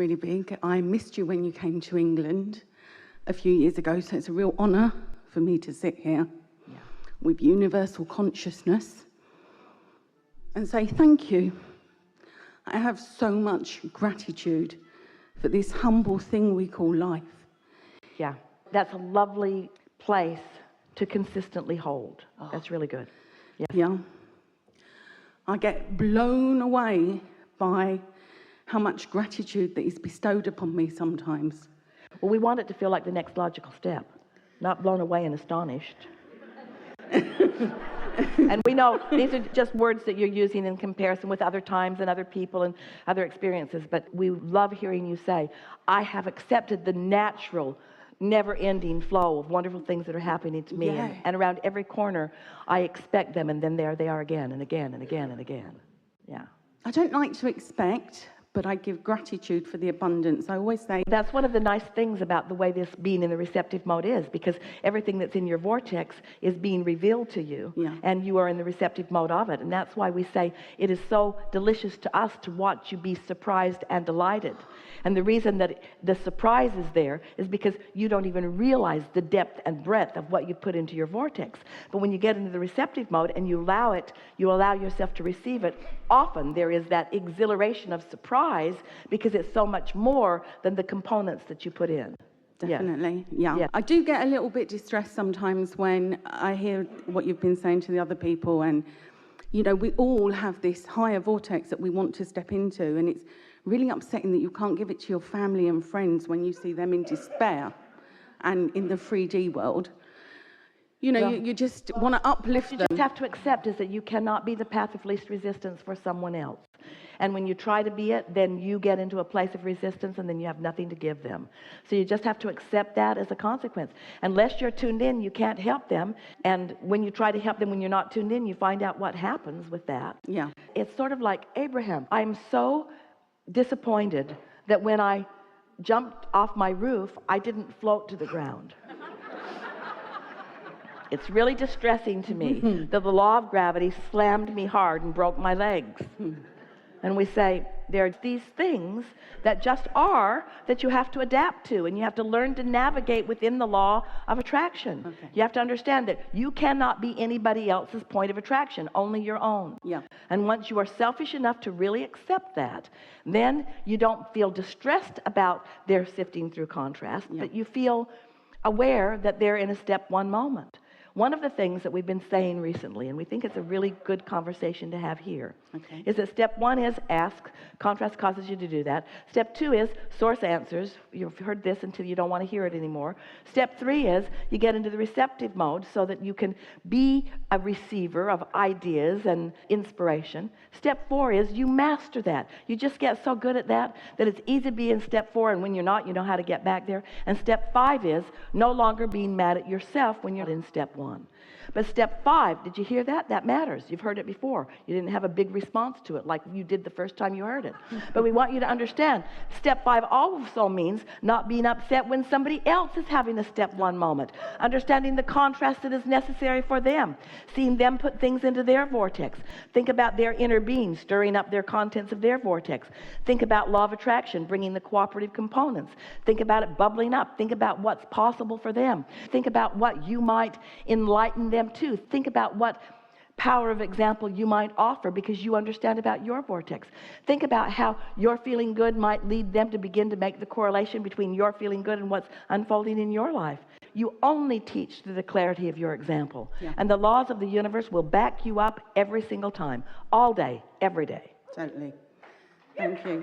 really big. I missed you when you came to England a few years ago, so it's a real honour for me to sit here with universal consciousness and say thank you. I have so much gratitude for this humble thing we call life. Yeah, that's a lovely place to consistently hold. That's really good. Yeah. I get blown away by how much gratitude that is bestowed upon me sometimes. Well, we want it to feel like the next logical step, not blown away and astonished. And we know these are just words that you're using in comparison with other times and other people and other experiences, but we love hearing you say, I have accepted the natural, never-ending flow of wonderful things that are happening to me, and around every corner I expect them, and then there they are again and again and again and again. Yeah. I don't like to expect, but I give gratitude for the abundance. I always say that's one of the nice things about the way this being in the receptive mode is, because everything that's in your vortex is being revealed to you, and you are in the receptive mode of it. And that's why we say it is so delicious to us to watch you be surprised and delighted. And the reason that the surprise is there is because you don't even realize the depth and breadth of what you put into your vortex. But when you get into the receptive mode and you allow it, you allow yourself to receive it, often there is that exhilaration of surprise because it's so much more than the components that you put in. Definitely, yeah. I do get a little bit distressed sometimes when I hear what you've been saying to the other people, and you know, we all have this higher vortex that we want to step into, and it's really upsetting that you can't give it to your family and friends when you see them in despair and in the 3D world. You know, you just want to uplift them. What you just have to accept is that you cannot be the path of least resistance for someone else. And when you try to be it, then you get into a place of resistance, and then you have nothing to give them. So you just have to accept that as a consequence. Unless you're tuned in, you can't help them. And when you try to help them when you're not tuned in, you find out what happens with that. Yeah. It's sort of like Abraham. I'm so disappointed that when I jumped off my roof, I didn't float to the ground. It's really distressing to me that the law of gravity slammed me hard and broke my legs. And we say, there are these things that just are that you have to adapt to, and you have to learn to navigate within the law of attraction. Okay. You have to understand that you cannot be anybody else's point of attraction, only your own. Yeah. And once you are selfish enough to really accept that, then you don't feel distressed about their sifting through contrast, but you feel aware that they're in a step one moment. One of the things that we've been saying recently, and we think it's a really good conversation to have here, is that step one is ask. Contrast causes you to do that. Step two is source answers. You've heard this until you don't want to hear it anymore. Step three is you get into the receptive mode so that you can be a receiver of ideas and inspiration. Step four is you master that. You just get so good at that it's easy to be in step four, and when you're not, you know how to get back there. And step five is no longer being mad at yourself when you're in step one. But step five, did you hear that? That matters. You've heard it before. You didn't have a big response to it like you did the first time you heard it. But we want you to understand, step five also means not being upset when somebody else is having a step one moment. Understanding the contrast that is necessary for them. Seeing them put things into their vortex. Think about their inner being, stirring up their contents of their vortex. Think about law of attraction, bringing the cooperative components. Think about it bubbling up. Think about what's possible for them. Think about what you might enlighten them to. Think about what power of example you might offer because you understand about your vortex. Think about how your feeling good might lead them to begin to make the correlation between your feeling good and what's unfolding in your life. You only teach through the clarity of your example. And the laws of the universe will back you up every single time, all day, every day. Totally. Thank you.